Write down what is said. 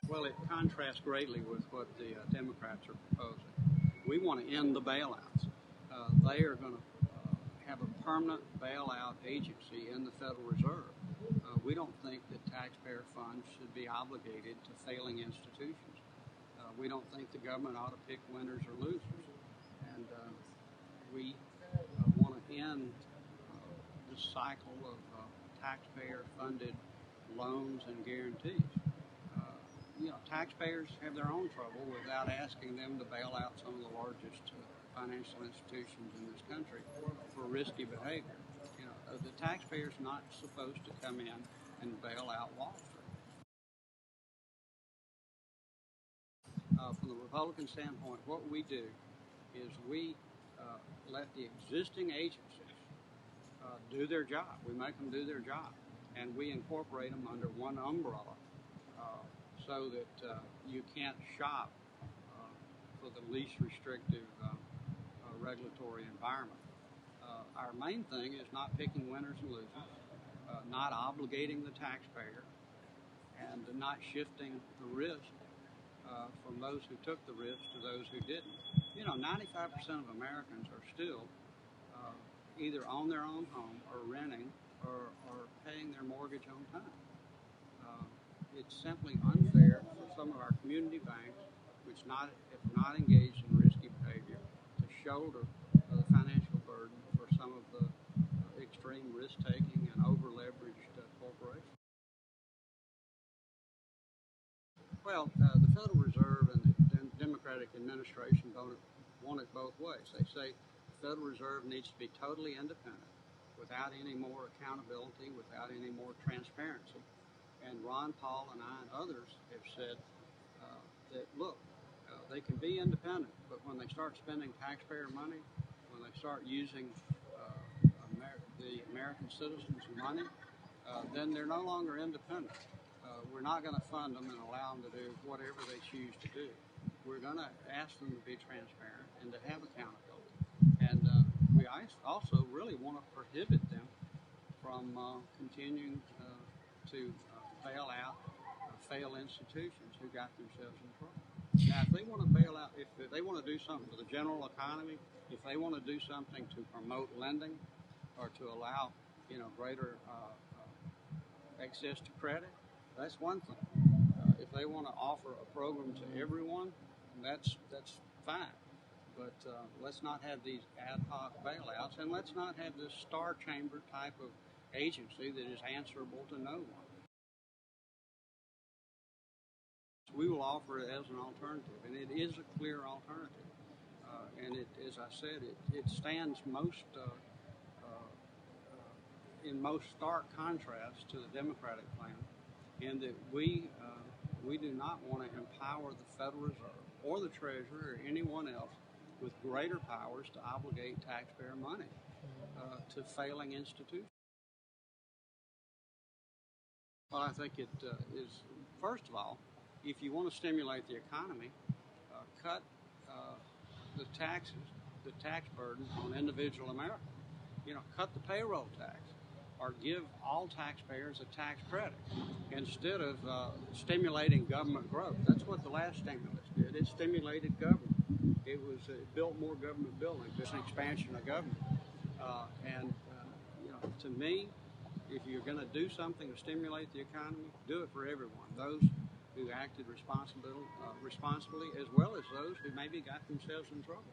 Well, it contrasts greatly with what the Democrats are proposing. We want to end the bailouts. They are going to have a permanent bailout agency in the Federal Reserve. We don't think that taxpayer funds should be obligated to failing institutions. We don't think the government ought to pick winners or losers. And we want to end the cycle of taxpayer-funded loans and guarantees. Taxpayers have their own trouble without asking them to bail out some of the largest financial institutions in this country for risky behavior. The taxpayer's not supposed to come in and bail out Wall Street. From the Republican standpoint, what we do is we let the existing agencies do their job. We make them do their job, and we incorporate them under one umbrella so that you can't shop for the least restrictive regulatory environment. Our main thing is not picking winners and losers, not obligating the taxpayer, and not shifting the risk from those who took the risk to those who didn't. 95% of Americans are still either on their own home or renting or paying their mortgage on time. It's simply unfair for some of our community banks, which if not engaged in risky behavior, to shoulder the financial burden for some of the extreme risk-taking and over-leveraged corporations. Well, the Federal Reserve and the Democratic administration want it both ways. They say the Federal Reserve needs to be totally independent, without any more accountability, without any more transparency. And Ron Paul and I and others have said that, look, they can be independent, but when they start spending taxpayer money, when they start using the American citizens' money, then they're no longer independent. We're not going to fund them and allow them to do whatever they choose to do. We're going to ask them to be transparent and to have accountability. And we also really want to prohibit them from continuing to bail out failed institutions who got themselves in trouble. Now, if they want to bail out, if they want to do something for the general economy, if they want to do something to promote lending or to allow, greater access to credit, that's one thing. If they want to offer a program to everyone, that's fine. But let's not have these ad hoc bailouts, and let's not have this star chamber type of agency that is answerable to no one. We will offer it as an alternative, and it is a clear alternative. And as I said, it stands in most stark contrast to the Democratic plan, in that we do not want to empower the Federal Reserve or the Treasury or anyone else with greater powers to obligate taxpayer money to failing institutions. Well, I think it is, first of all, if you want to stimulate the economy, cut the taxes, the tax burden on individual Americans. Cut the payroll tax, or give all taxpayers a tax credit instead of stimulating government growth. That's what the last stimulus did. It stimulated government. It built more government buildings. It's an expansion of government. To me, if you're going to do something to stimulate the economy, do it for everyone. Those who acted responsibly, as well as those who maybe got themselves in trouble.